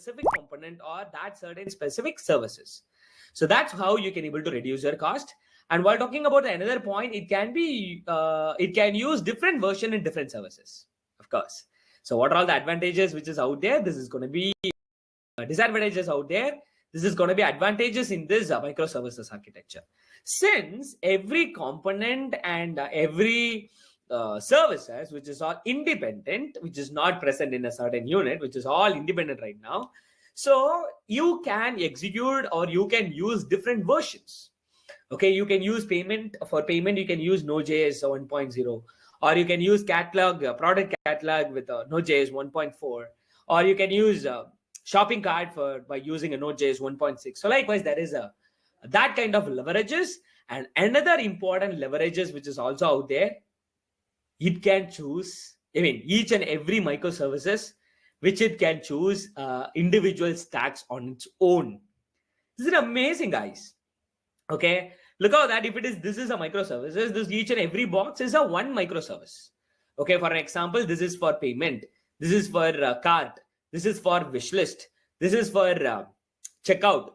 specific component or that certain specific services. So that's how you can able to reduce your cost. And while talking about another point, it can use different version in different services, of course. So what are all the advantages which is out there? This is going to be disadvantages out there. This is going to be advantages in this microservices architecture. Since every component and every services which is all independent, which is not present in a certain unit, which is all independent right now. So you can execute or you can use different versions. Okay, you can use payment. For payment, you can use Node.js 1.0, or you can use catalog, product catalog with Node.js 1.4, or you can use shopping cart by using a Node.js 1.6. So likewise, there is that kind of leverages. And another important leverages which is also out there, it can choose, each and every microservices which it can choose individual stacks on its own. This is amazing, guys. Okay, look how that if this is a microservices, this each and every box is a one microservice. Okay, for an example, this is for payment, this is for cart, this is for wish list, this is for checkout,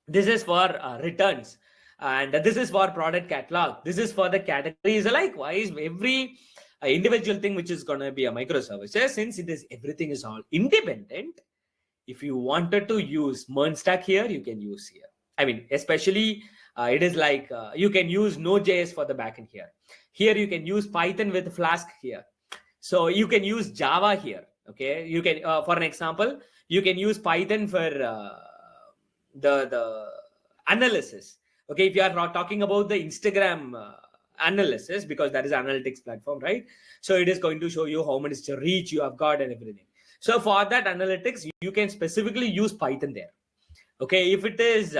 this is for returns, and this is for product catalog, this is for the categories. Likewise, every individual thing which is going to be a microservice, since everything is all independent, if you wanted to use MERN stack here, you can use here. Especially it is like you can use Node.js for the backend here. Here you can use Python with Flask here. So you can use Java here. Okay, you can for an example, you can use Python for the analysis. Okay, if you are not talking about the Instagram analysis, because that is analytics platform, right? So it is going to show you how much reach you have got and everything. So for that analytics, you can specifically use Python there. Okay, if it is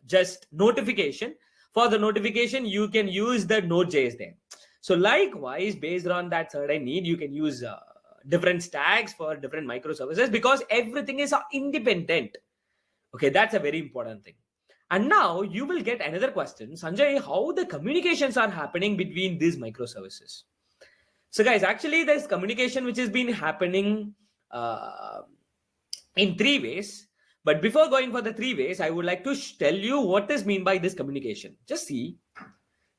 just notification, for the notification, you can use the Node.js there. So likewise, based on that certain need, you can use different stacks for different microservices, because everything is independent. Okay, that's a very important thing. And now you will get another question, Sanjay, how the communications are happening between these microservices. So guys, actually there's communication which has been happening in three ways. But before going for the three ways, I would like to tell you what is mean by this communication. Just see,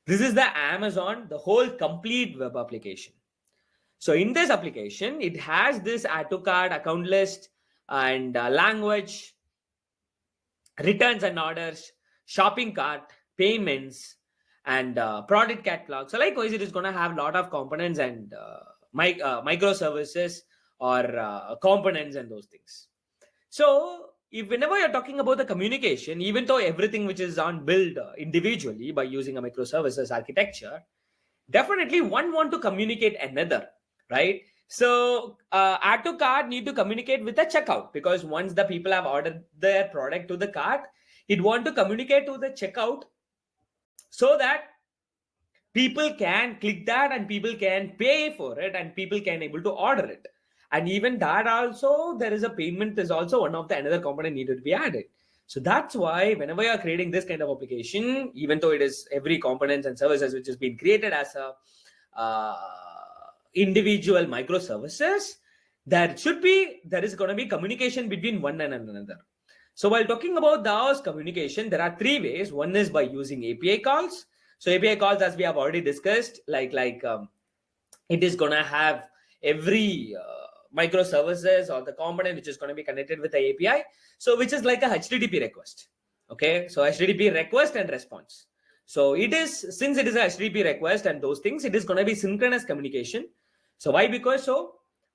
this is the Amazon, the whole complete web application. So in this application, it has this add to cart, account list, and language, returns and orders, shopping cart, payments, and product catalog. So likewise, it is going to have a lot of components and microservices or components and those things. So whenever you're talking about the communication, even though everything which is on built individually by using a microservices architecture, definitely one want to communicate another, right? So add to cart need to communicate with the checkout, because once the people have ordered their product to the cart, it want to communicate to the checkout so that people can click that and people can pay for it and people can able to order it. And even that also, there is a payment is also one of the another component needed to be added. So that's why whenever you're creating this kind of application, even though it is every components and services which has been created as a individual microservices, there is going to be communication between one and another. So while talking about those communication, there are three ways. One is by using API calls. So API calls, as we have already discussed, it is going to have every microservices or the component which is going to be connected with the API. So which is like a HTTP request. Okay, so HTTP request and response. So since it is a HTTP request and those things, it is going to be synchronous communication. So why? Because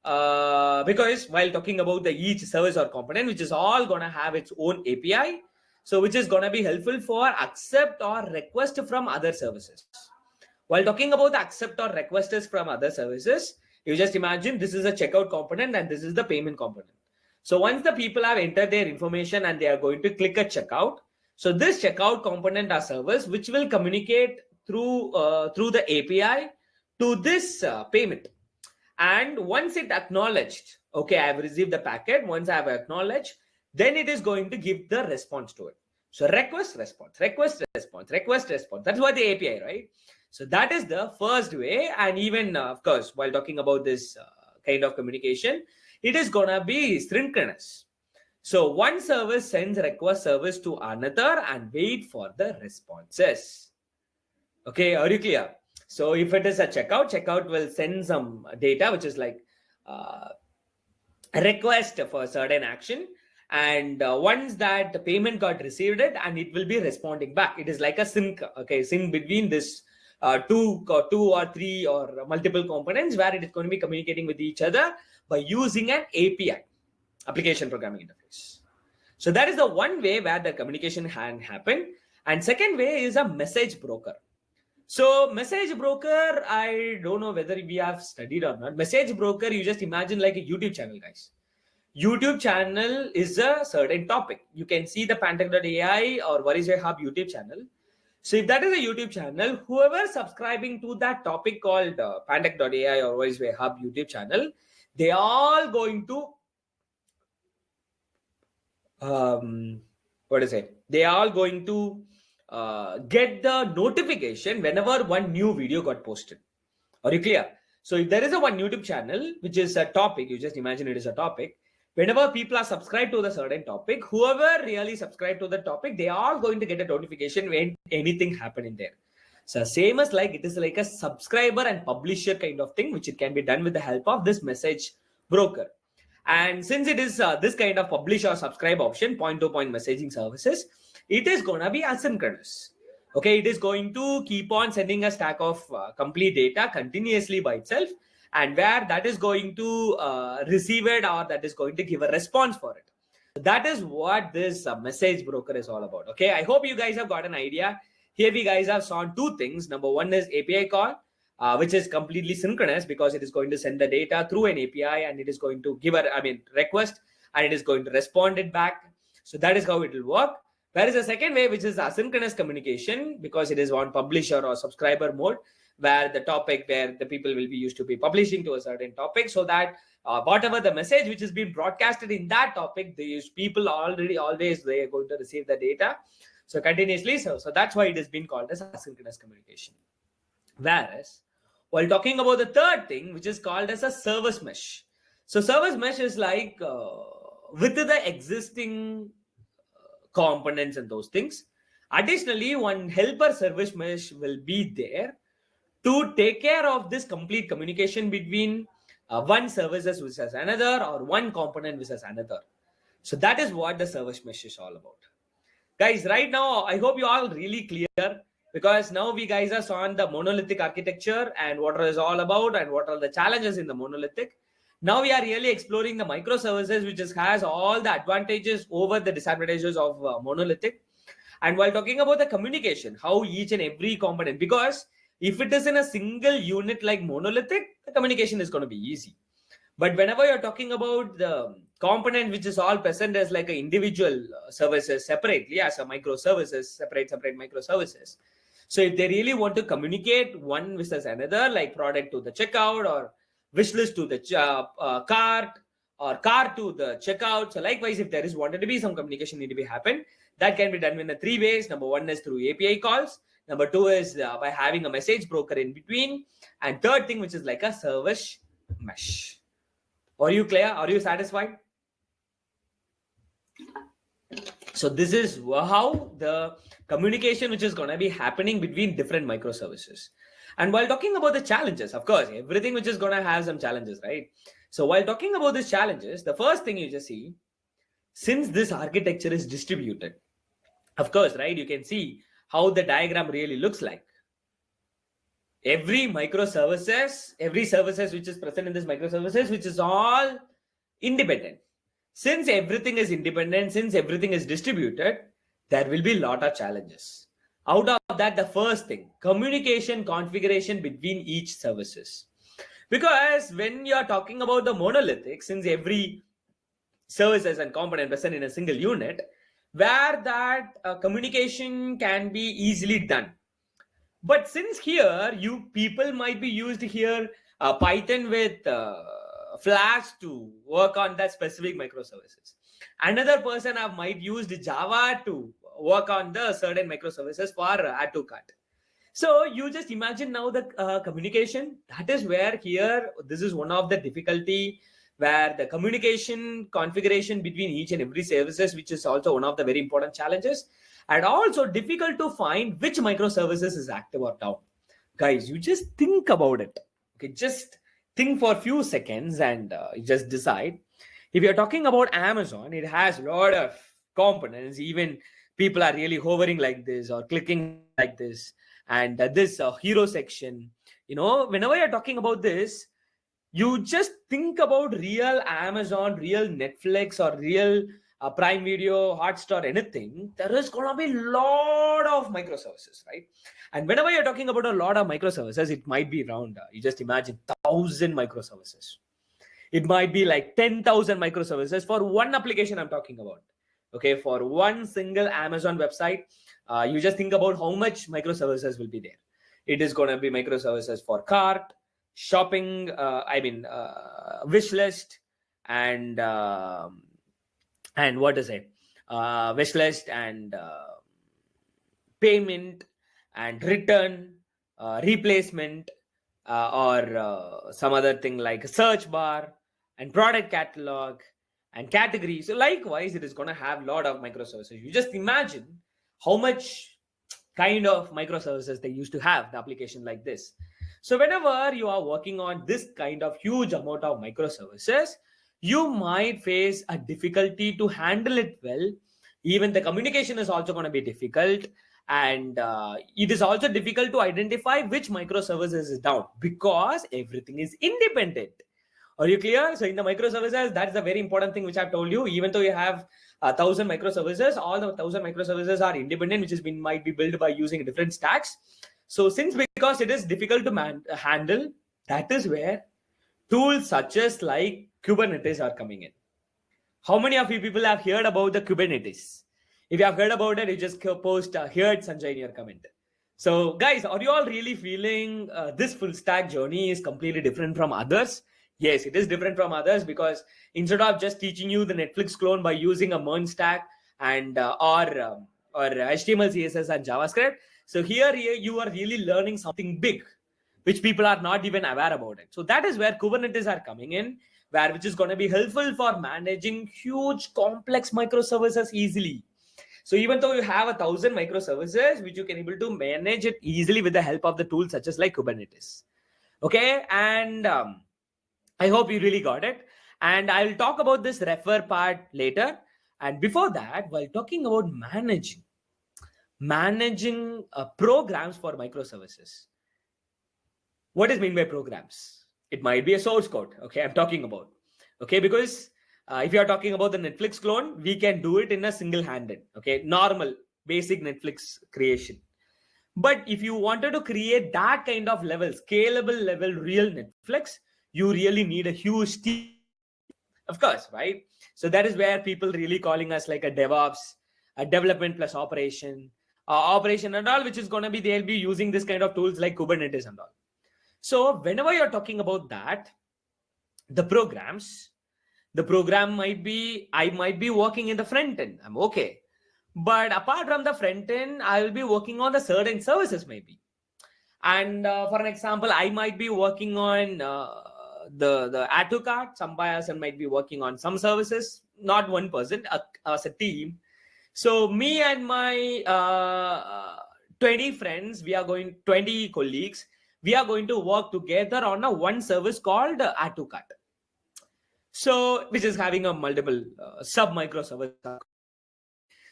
while talking about each service or component, which is all going to have its own API, so which is going to be helpful for accept or request from other services. While talking about the accept or requests from other services, you just imagine this is a checkout component and this is the payment component. So once the people have entered their information and they are going to click a checkout, so this checkout component or service which will communicate through the API to this payment. And once it acknowledged, okay, I have received the packet. Once I have acknowledged, then it is going to give the response to it. So request, response, request, response, request, response. That's what the API, right? So that is the first way. And even, of course, while talking about this kind of communication, it is going to be synchronous. So one service sends request service to another and wait for the responses. Okay, are you clear? So if it is a checkout will send some data, which is like a request for a certain action. And once that payment got received it, and it will be responding back. It is like a sync, okay, sync between this two or three or multiple components, where it is going to be communicating with each other by using an API, application programming interface. So that is the one way where the communication can happen. And second way is a message broker. So message broker, I don't know whether we have studied or not. Message broker, you just imagine like a YouTube channel, guys. YouTube channel is a certain topic. You can see the Pantech.ai or What is Your Hub YouTube channel. So if that is a YouTube channel, whoever subscribing to that topic called Pantech.ai or What is Your Hub YouTube channel, they are going to they are all going to get the notification whenever one new video got posted. Are you clear? So if there is a one YouTube channel, which is a topic, you just imagine it is a topic. Whenever people are subscribed to the certain topic, whoever really subscribed to the topic, they are going to get a notification when anything happening there. So same as like it is like a subscriber and publisher kind of thing, which it can be done with the help of this message broker. And since it is this kind of publish or subscribe option, point-to-point messaging services, it is going to be asynchronous. Okay, it is going to keep on sending a stack of complete data continuously by itself, and where that is going to receive it, or that is going to give a response for it. That is what this message broker is all about. Okay, I hope you guys have got an idea. Here we guys have saw two things. Number one is API call, which is completely synchronous because it is going to send the data through an API, and it is going to give a request, and it is going to respond it back. So that is how it will work. There is a second way, which is asynchronous communication, because it is on publisher or subscriber mode, where the topic, where the people will be used to be publishing to a certain topic, so that whatever the message which is being broadcasted in that topic, these people already always they are going to receive the data so continuously. So that's why it has been called as asynchronous communication. Whereas while talking about the third thing, which is called as a service mesh. So service mesh is like with the existing components and those things. Additionally, one helper service mesh will be there to take care of this complete communication between one services versus another, or one component versus another. So that is what the service mesh is all about. Guys, right now, I hope you all really clear, because now we guys are on the monolithic architecture and what it is all about and what are the challenges in the monolithic. Now we are really exploring the microservices, which has all the advantages over the disadvantages of monolithic. And while talking about the communication, how each and every component, because if it is in a single unit like monolithic, the communication is going to be easy. But whenever you're talking about the component which is all present as like an individual services separately as a microservices, separate microservices. So if they really want to communicate one versus another, like product to the checkout, or wish list to the cart, or cart to the checkout. So likewise, if there is wanted to be some communication need to be happen, that can be done in the three ways. Number one is through API calls. Number two is by having a message broker in between. And third thing, which is like a service mesh. Are you clear? Are you satisfied? So this is how the communication which is going to be happening between different microservices. And while talking about the challenges, of course, everything which is going to have some challenges, right? So while talking about these challenges, the first thing you just see, since this architecture is distributed, of course, right, you can see how the diagram really looks like. Every microservices, every services which is present in this microservices, which is all independent. Since everything is independent, since everything is distributed, there will be a lot of challenges. Out of that, the first thing, communication configuration between each services. Because when you are talking about the monolithic, since every services and component present in a single unit, where that communication can be easily done. But since here, you people might be used here Python with Flash to work on that specific microservices. Another person might use Java to work on the certain microservices for add to cart. So you just imagine now the communication. That is where here, this is one of the difficulty where the communication configuration between each and every services, which is also one of the very important challenges, and also difficult to find which microservices is active or down. Guys, you just think about it. Okay, just think for a few seconds and you just decide. If you're talking about Amazon, it has a lot of components. Even people are really hovering like this or clicking like this. And this hero section, whenever you're talking about this, you just think about real Amazon, real Netflix, or real Prime Video, Hotstar, anything. There is going to be a lot of microservices, right? And whenever you're talking about a lot of microservices, it might be around, you just imagine 1,000 microservices. It might be like 10,000 microservices for one application I'm talking about. Okay, for one single Amazon website, you just think about how much microservices will be there. It is going to be microservices for cart, shopping, wish list, and what is it? Wish list and payment and return, replacement, or some other thing like a search bar and product catalog and category. So likewise, it is going to have a lot of microservices. You just imagine how much kind of microservices they used to have the application like this. So whenever you are working on this kind of huge amount of microservices, you might face a difficulty to handle it well. Even the communication is also going to be difficult. And it is also difficult to identify which microservices is down because everything is independent. Are you clear? So in the microservices, that's the very important thing which I've told you. Even though you have 1,000 microservices, all the 1,000 microservices are independent, which might be built by using different stacks. So because it is difficult to handle, that is where tools such as like Kubernetes are coming in. How many of you people have heard about the Kubernetes? If you have heard about it, you just post heard Sanjay in your comment. So guys, are you all really feeling this full stack journey is completely different from others? Yes, it is different from others because instead of just teaching you the Netflix clone by using a MERN stack and or HTML, CSS and JavaScript, so here you are really learning something big, which people are not even aware about it. So that is where Kubernetes are coming in, which is going to be helpful for managing huge complex microservices easily. So even though you have 1,000 microservices, which you can able to manage it easily with the help of the tools such as like Kubernetes. Okay, and I hope you really got it. And I'll talk about this refer part later. And before that, while talking about managing programs for microservices, what is meant by programs? It might be a source code. Okay, I'm talking about. Okay, because if you are talking about the Netflix clone, we can do it in a single-handed. Okay, normal, basic Netflix creation. But if you wanted to create that kind of level, scalable level, real Netflix, you really need a huge team, of course, right? So that is where people really calling us like a DevOps, a development plus operation and all, which is going to be, they'll be using this kind of tools like Kubernetes and all. So whenever you're talking about that, the program might be, I might be working in the front end. I'm okay. But apart from the front end, I will be working on the certain services maybe. And for an example, I might be working on the add to cart. Some person might be working on some services, not one person, as a team. So me and my 20 friends, 20 colleagues, we are going to work together on one service called add to cart. So which is having a multiple sub microservice.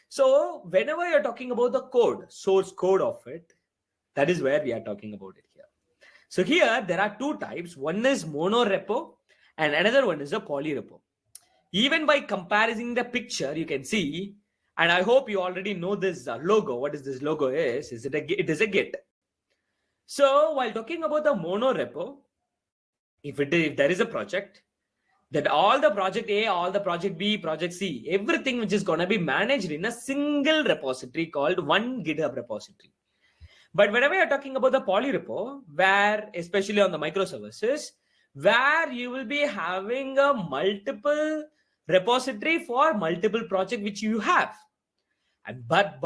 So whenever you're talking about the code, source code of it, that is where we are talking about it here. So here there are two types. One is mono repo and another one is a poly repo. Even by comparing the picture, you can see, and I hope you already know this logo. What is this logo is it is a Git. So while talking about the mono repo, if there is a project, that all the project A, all the project B, project C, everything which is going to be managed in a single repository called one GitHub repository. But whenever you're talking about the poly repo, where especially on the microservices, where you will be having a multiple repository for multiple project which you have. And but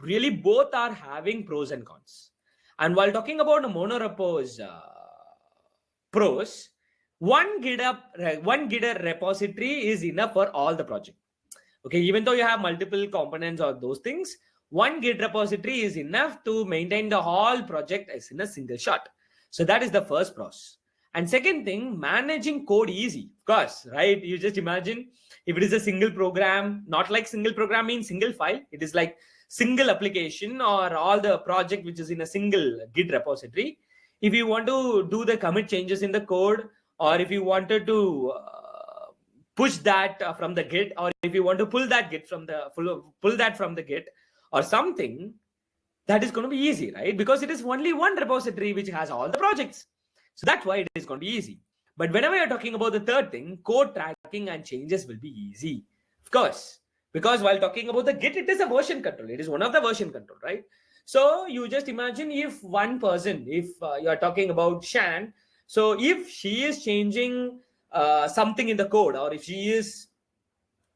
really both are having pros and cons. And while talking about the mono repos pros, one Git repository is enough for all the project. Okay, even though you have multiple components or those things, one Git repository is enough to maintain the whole project as in a single shot. So that is the first process. And second thing, managing code easy. Of course, right? You just imagine if it is a single program, not like single program means single file. It is like single application or all the project which is in a single Git repository. If you want to do the commit changes in the code, or if you wanted to push that from the Git, or if you want to pull that from the Git or something, that is going to be easy, right? Because it is only one repository which has all the projects. So that's why it is going to be easy. But whenever you're talking about the third thing, code tracking and changes will be easy. Of course, because while talking about the Git, it is a version control. It is one of the version control, right? So you just imagine if one person, if you're talking about Shan, so if she is changing something in the code, or if she is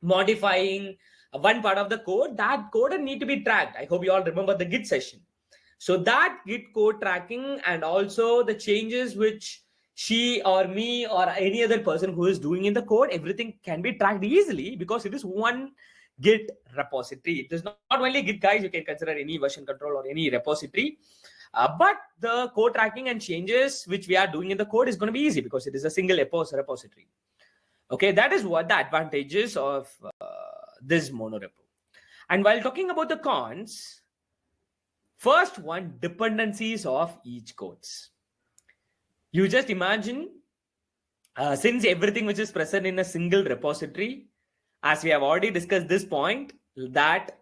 modifying one part of the code, that code need to be tracked. I hope you all remember the Git session. So that Git code tracking and also the changes which she or me or any other person who is doing in the code, everything can be tracked easily because it is one Git repository. It is not only Git, guys. You can consider any version control or any repository. But the code tracking and changes which we are doing in the code is going to be easy because it is a single repository. Okay, that is what the advantages of this monorepo. And while talking about the cons, first one, dependencies of each codes. You just imagine, since everything which is present in a single repository, as we have already discussed this point, that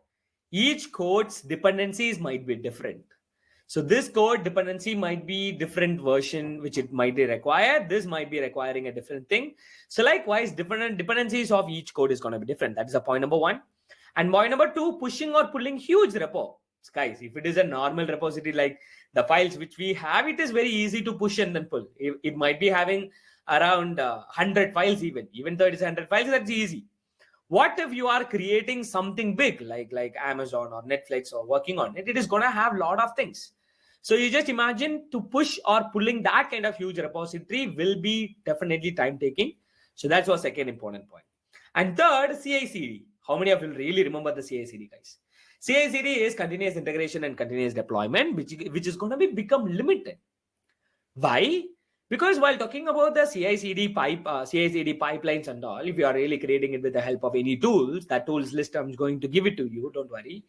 each code's dependencies might be different. So this code dependency might be different version, which it might be required. This might be requiring a different thing. So likewise, different dependencies of each code is going to be different. That is a point number one. And point number two, pushing or pulling huge repo. Guys, if it is a normal repository like the files which we have, it is very easy to push and then pull. It might be having around 100 files even though it is 100 files, that's easy. What if you are creating something big like Amazon or Netflix or working on it? It is going to have a lot of things. So you just imagine to push or pulling that kind of huge repository will be definitely time taking. So that's our second important point. And third, CI/CD. How many of you really remember the CI/CD, guys? CI/CD is continuous integration and continuous deployment, which is going to become limited. Why? Because while talking about the CI/CD pipelines and all, if you are really creating it with the help of any tools, that tools list I'm going to give it to you, don't worry.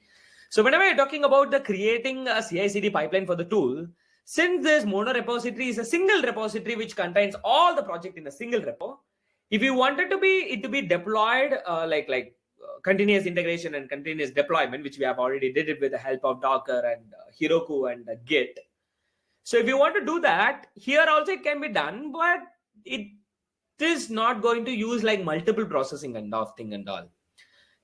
So whenever you're talking about the creating a CI/CD pipeline for the tool, since this mono repository is a single repository which contains all the project in a single repo, if you wanted it to be deployed continuous integration and continuous deployment, which we have already did it with the help of Docker and Heroku and Git. So if you want to do that, here also it can be done, but it is not going to use like multiple processing and all,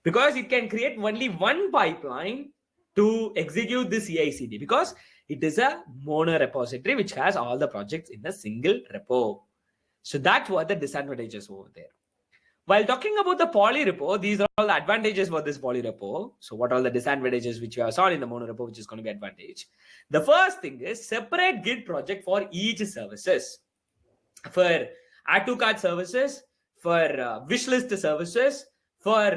because it can create only one pipeline to execute the CI/CD because it is a mono repository which has all the projects in a single repo. So that's what the disadvantages over there. While talking about the poly repo, these are all the advantages for this poly repo. So what are all the disadvantages which you have saw in the mono repo, which is going to be advantage? The first thing is separate Git project for each services. For add to cart services, for wishlist services, for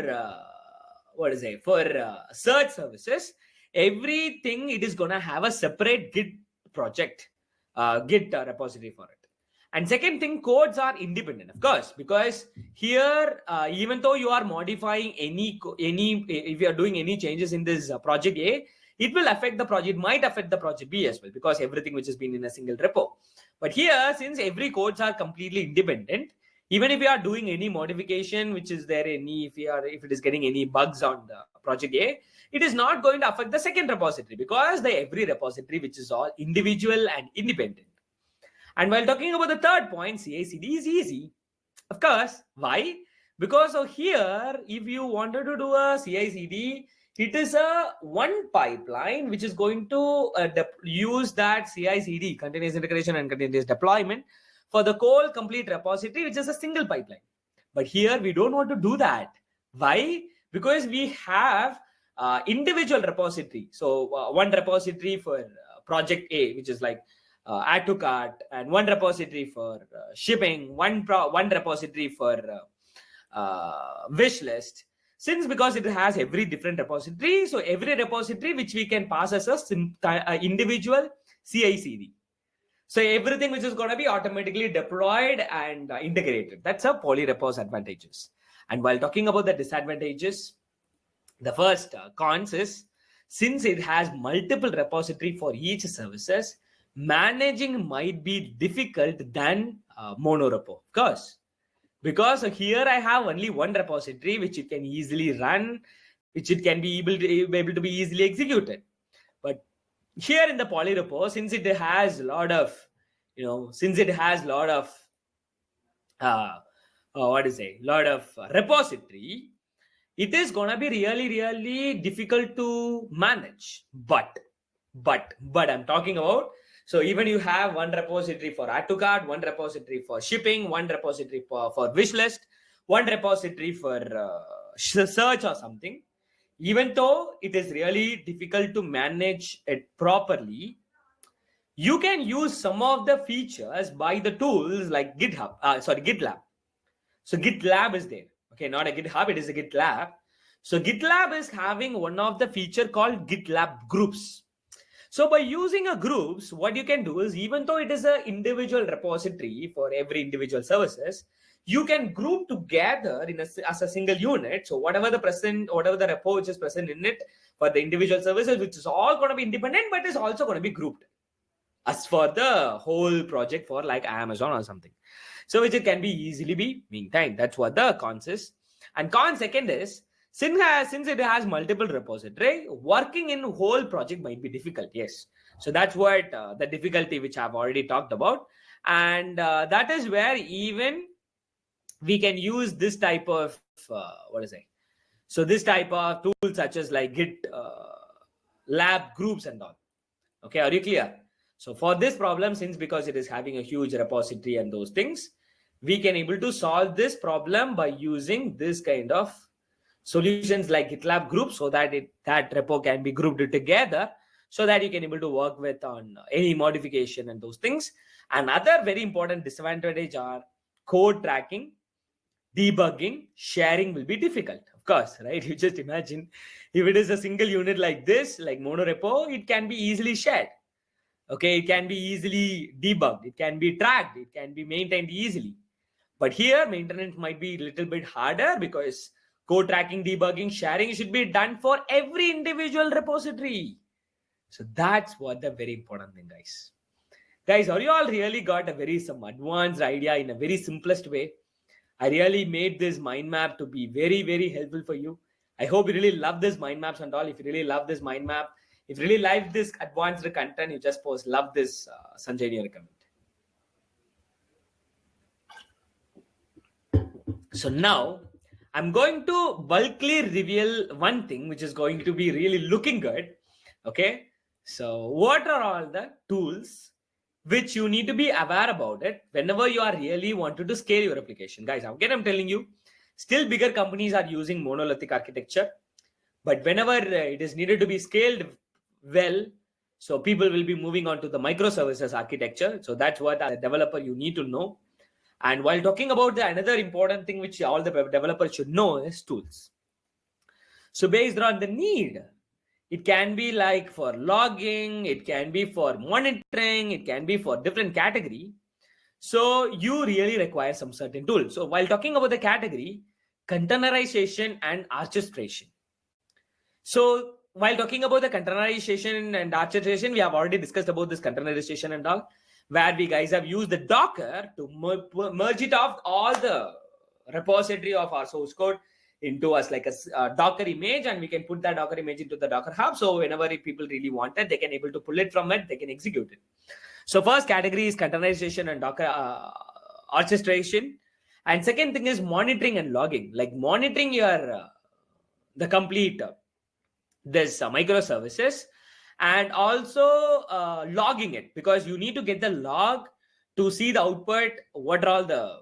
search services, everything it is going to have a separate Git project, Git repository for it. And second thing, codes are independent, of course, because here, even though you are modifying if you are doing any changes in this project A, it will affect the project, might affect the project B as well, because everything which has been in a single repo. But here, since every codes are completely independent, even if you are doing any modification, which is there if it is getting any bugs on the project A, it is not going to affect the second repository because every repository which is all individual and independent. And while talking about the third point, CI/CD is easy. Of course, why? Because here, if you wanted to do a CI/CD, it is a one pipeline which is going to use that CI/CD, continuous integration and continuous deployment, for the whole complete repository, which is a single pipeline. But here, we don't want to do that. Why? Because we have individual repository. So one repository for project A, which is like add to cart, and one repository for shipping, one repository for wish list. Since because it has every different repository, so every repository which we can pass as a individual CI/CD. So everything which is going to be automatically deployed and integrated. That's a polyrepos advantages. And while talking about the disadvantages, the first cons is, since it has multiple repository for each services, managing might be difficult than monorepo. Of course, because here I have only one repository which it can easily run, which it can be able to be easily executed. But here in the polyrepo, since it has a lot of, repository, it is gonna be really difficult to manage. But I'm talking about, so even you have one repository for add to cart, one repository for shipping, one repository for wish list, one repository for search or something. Even though it is really difficult to manage it properly, you can use some of the features by the tools like GitLab. So GitLab is there. Okay, not a GitHub, it is a GitLab. So GitLab is having one of the feature called GitLab groups. So by using a groups, what you can do is, even though it is an individual repository for every individual services, you can group together as a single unit. So whatever the repo which is present in it for the individual services, which is all going to be independent, but is also going to be grouped as for the whole project for like Amazon or something. So which it can be easily be maintained. That's what the cons is. And con second is, since it has multiple repository, working in whole project might be difficult. Yes. So that's what the difficulty which I've already talked about. And that is where even we can use this type of, So this type of tools such as like Git lab groups and all. Okay, are you clear? So for this problem, since because it is having a huge repository and those things, we can able to solve this problem by using this kind of solutions like GitLab groups, so that that repo can be grouped together, so that you can able to work with on any modification and those things. Another very important disadvantage are code tracking, debugging, sharing will be difficult. Of course, right? You just imagine if it is a single unit like this, like monorepo, it can be easily shared. Okay, it can be easily debugged, it can be tracked, it can be maintained easily. But here maintenance might be a little bit harder, because code tracking, debugging, sharing should be done for every individual repository. So that's what the very important thing, guys. Guys, are you all really got some advanced idea in a very simplest way? I really made this mind map to be very helpful for you. I hope you really love this mind maps and all. If you really love this mind map, if you really like this advanced content, you just post love this Sanjay in your comment. So now I'm going to bulkily reveal one thing which is going to be really looking good. Okay, so what are all the tools which you need to be aware about it whenever you are really wanted to scale your application? Guys, again, I'm telling you, still bigger companies are using monolithic architecture, but whenever it is needed to be scaled well, so people will be moving on to the microservices architecture. So that's what as a developer you need to know. And while talking about another important thing which all the developers should know is tools. So based on the need, it can be like for logging, it can be for monitoring, it can be for different category. So you really require some certain tools. So while talking about the category, containerization and orchestration. So while talking about the containerization and orchestration, we have already discussed about this containerization and all, where we guys have used the Docker to merge it off all the repository of our source code into us like a Docker image, and we can put that Docker image into the Docker Hub. So whenever people really want it, they can able to pull it from it, they can execute it. So first category is containerization and Docker orchestration. And second thing is monitoring and logging, like monitoring your the complete this microservices, and also logging it, because you need to get the log to see the output, what are all the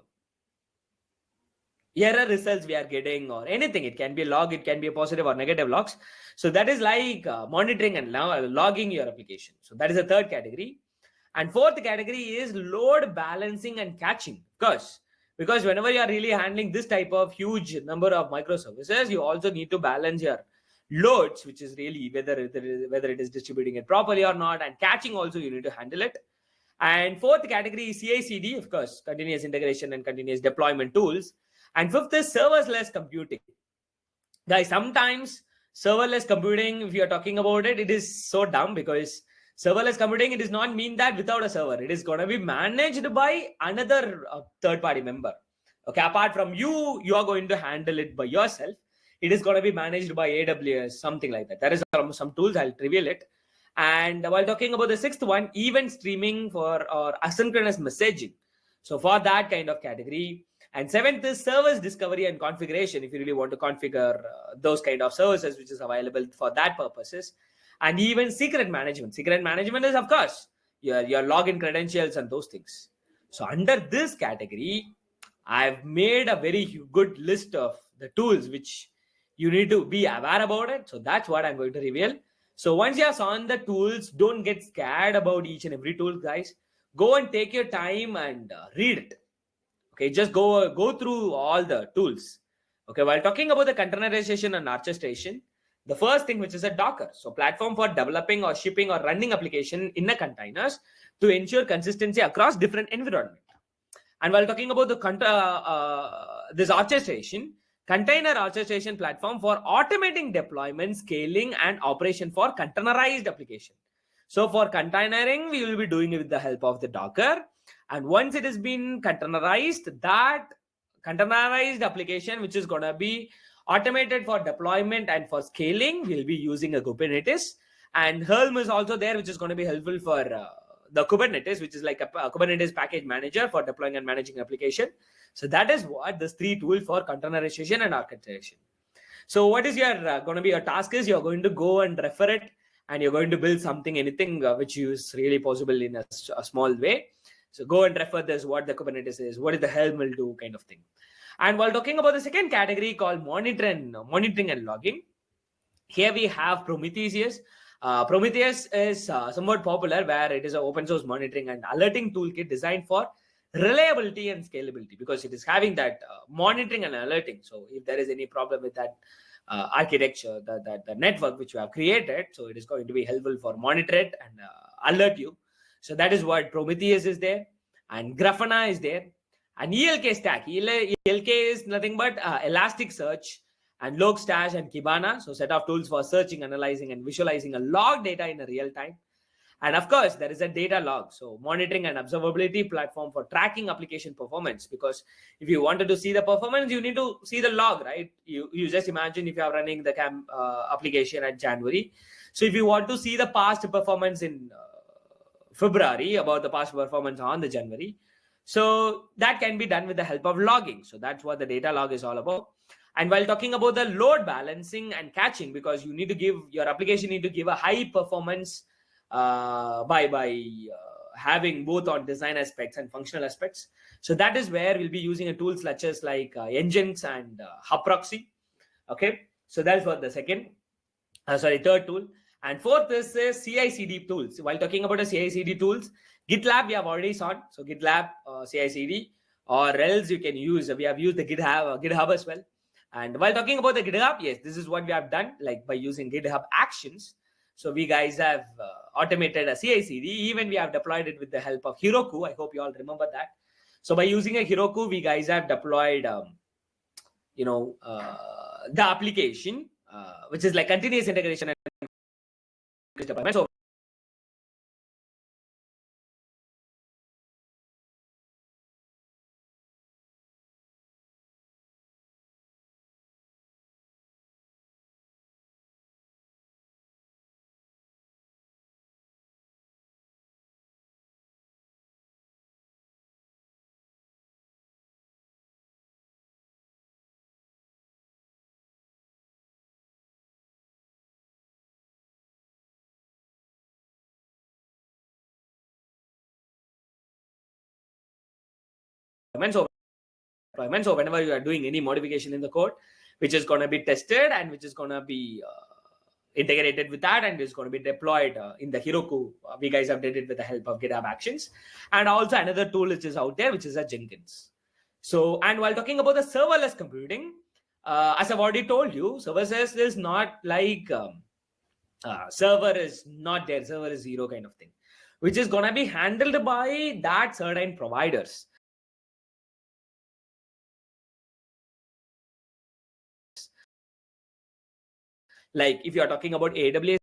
error results we are getting or anything. It can be a log, it can be a positive or negative logs. So that is like monitoring and logging your application. So that is the third category. And fourth category is load balancing and caching. Because whenever you are really handling this type of huge number of microservices, you also need to balance your loads, which is really whether it is distributing it properly or not, and catching also you need to handle it. And fourth category is CI/CD, of course, continuous integration and continuous deployment tools. And fifth is serverless computing. Guys, sometimes serverless computing, if you're talking about it, it is so dumb, because serverless computing, it does not mean that without a server, it is going to be managed by another third-party member. Okay, apart from you, you are going to handle it by yourself. It is going to be managed by AWS, something like that. There is some tools, I'll reveal it. And while talking about the sixth one, event streaming or asynchronous messaging. So for that kind of category. And seventh is service discovery and configuration, if you really want to configure those kind of services, which is available for that purposes. And even secret management. Secret management is, of course, your login credentials and those things. So under this category, I've made a very good list of the tools which you need to be aware about it. So that's what I'm going to reveal. So once you have seen the tools, don't get scared about each and every tool, guys. Go and take your time and read it. Okay, just go through all the tools. Okay, while talking about the containerization and orchestration, the first thing, which is a Docker, so platform for developing or shipping or running application in the containers to ensure consistency across different environments. And while talking about the this orchestration, container orchestration platform for automating deployment, scaling, and operation for containerized application. So for containering, we will be doing it with the help of the Docker. And once it has been containerized, that containerized application, which is going to be automated for deployment and for scaling, we'll be using a Kubernetes. And Helm is also there, which is going to be helpful for the Kubernetes, which is like a Kubernetes package manager for deploying and managing application. So that is what this three tools for containerization and orchestration. So what is your going to be your task is you're going to go and refer it, and you're going to build something, anything which is really possible in a small way. So go and refer this, what the Kubernetes is, what is the Helm will do, kind of thing. And while talking about the second category called monitoring and logging, here we have Prometheus. Prometheus is somewhat popular, where it is an open source monitoring and alerting toolkit designed for reliability and scalability, because it is having that monitoring and alerting. So if there is any problem with that architecture, the network which you have created, so it is going to be helpful for monitor it and alert you. So that is what Prometheus is there, and Grafana is there, and ELK stack. ELK is nothing but Elasticsearch and Logstash and Kibana. So set of tools for searching, analyzing, and visualizing a log data in a real time. And of course, there is a data log. So monitoring and observability platform for tracking application performance. Because if you wanted to see the performance, you need to see the log, right? You just imagine if you are running the application at January. So if you want to see the past performance in February, about the past performance on the January, so that can be done with the help of logging. So that's what the data log is all about. And while talking about the load balancing and catching, because you need to give your application need to give a high performance by having both on design aspects and functional aspects. So that is where we'll be using a tools such as like engines and hub proxy. Okay, so that's what the third tool. And fourth is CI/CD tools. While talking about the CI/CD tools, GitLab we have already saw. So GitLab CI/CD, or else you can use, we have used the GitHub as well. And while talking about the GitHub, yes, this is what we have done, like by using GitHub Actions. So we guys have automated a CI/CD. Even we have deployed it with the help of Heroku. I hope you all remember that. So by using a Heroku, we guys have deployed, the application, which is like continuous integration and deployment. So whenever you are doing any modification in the code, which is going to be tested and which is going to be integrated with that, and it's going to be deployed in the Heroku. We guys have did it with the help of GitHub Actions, and also another tool which is out there, which is a Jenkins. So, and while talking about the serverless computing, as I've already told you, serverless is not like server is not there, server is zero kind of thing, which is going to be handled by that certain providers. Like if you are talking about AWS,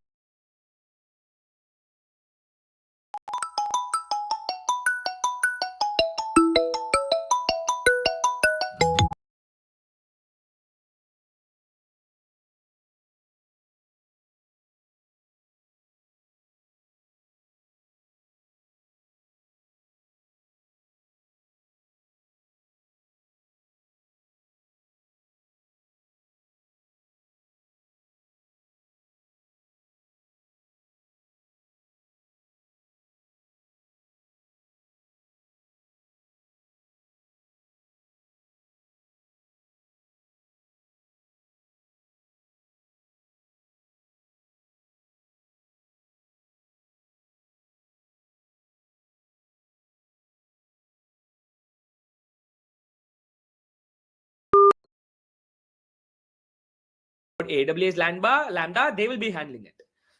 Lambda, they will be handling it.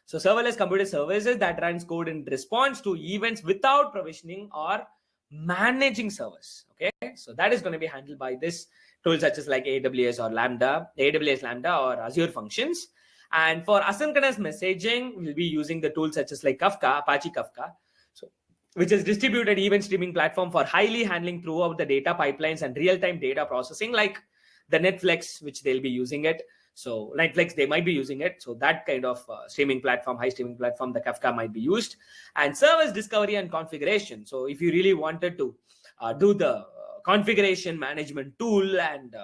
So serverless computer services that runs code in response to events without provisioning or managing servers. Okay, so that is going to be handled by this tool such as like AWS Lambda or Azure Functions. And for asynchronous messaging, we'll be using the tools such as like Kafka, Apache Kafka, so which is distributed event streaming platform for highly handling throughout the data pipelines and real-time data processing, like the Netflix, which they'll be using it. So Netflix, they might be using it. So that kind of streaming platform, high streaming platform, the Kafka might be used. And service discovery and configuration. So if you really wanted to do the configuration management tool and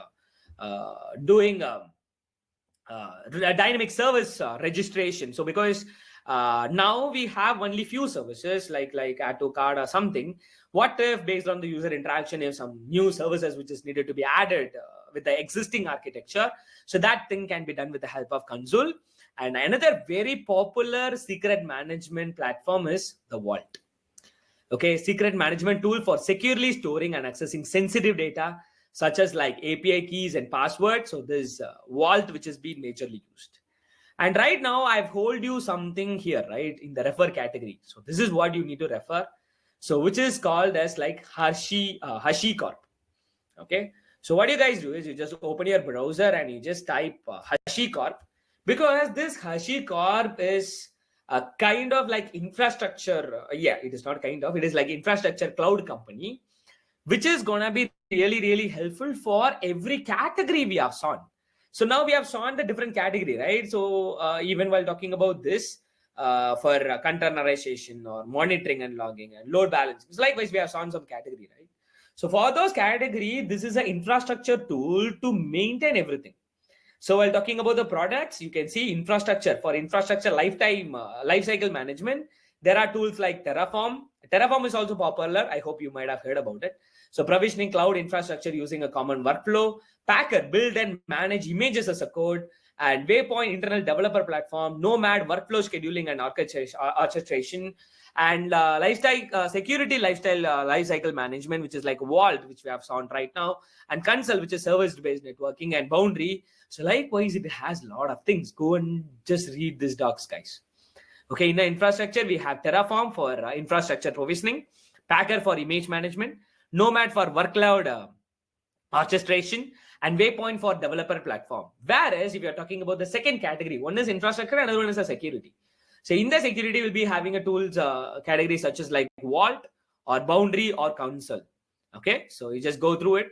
doing a dynamic service registration. So because now we have only few services like Add to Card or something. What if based on the user interaction, if some new services which is needed to be added with the existing architecture, so that thing can be done with the help of Consul. And another very popular secret management platform is the Vault. Okay, secret management tool for securely storing and accessing sensitive data such as like API keys and passwords. So this Vault, which has been majorly used. And right now I've told you something here, right, in the refer category. So this is what you need to refer. So which is called as like HashiCorp. Okay. So what you guys do is you just open your browser and you just type HashiCorp, because this HashiCorp is a kind of like infrastructure. Yeah, it is not kind of, it is like infrastructure cloud company, which is going to be really, really helpful for every category we have shown. So now we have shown the different category, right? So even while talking about this for containerization or monitoring and logging and load balancing, so likewise we have shown some category, right? So for those category, this is an infrastructure tool to maintain everything. So while talking about the products, you can see infrastructure. For infrastructure lifecycle management, there are tools like Terraform. Terraform is also popular. I hope you might have heard about it. So provisioning cloud infrastructure using a common workflow. Packer, build and manage images as a code. And Waypoint, internal developer platform. Nomad, workflow scheduling and orchestration. And security lifecycle management, which is like Vault, which we have found right now. And Consul, which is service-based networking. And Boundary. So likewise, it has a lot of things. Go and just read these docs, guys. Okay, in the infrastructure, we have Terraform for infrastructure provisioning, Packer for image management, Nomad for workload orchestration, and Waypoint for developer platform. Whereas if you're talking about the second category, one is infrastructure, another one is a security. So in the security, we'll be having a tools category such as like Vault or Boundary or Consul. Okay, so you just go through it.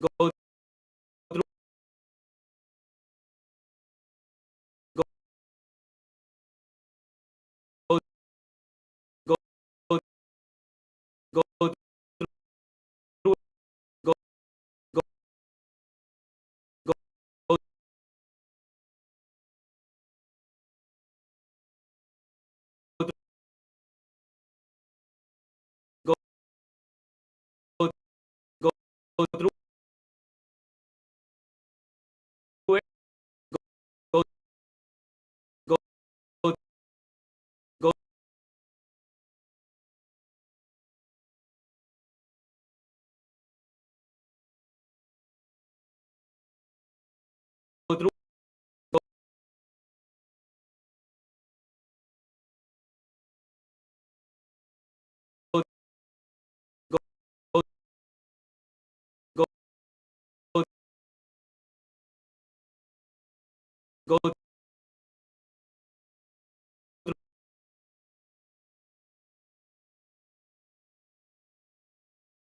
go through go go go go go through go go go go go go go through it go go go go through go go go go go go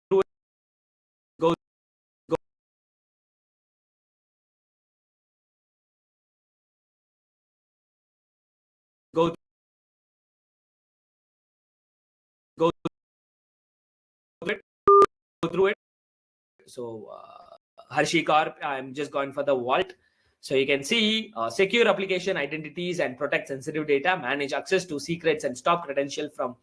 through it go go go go through it go through it. So HashiCorp, I'm just going for the vault. So you can see secure application identities and protect sensitive data, manage access to secrets and stop credential from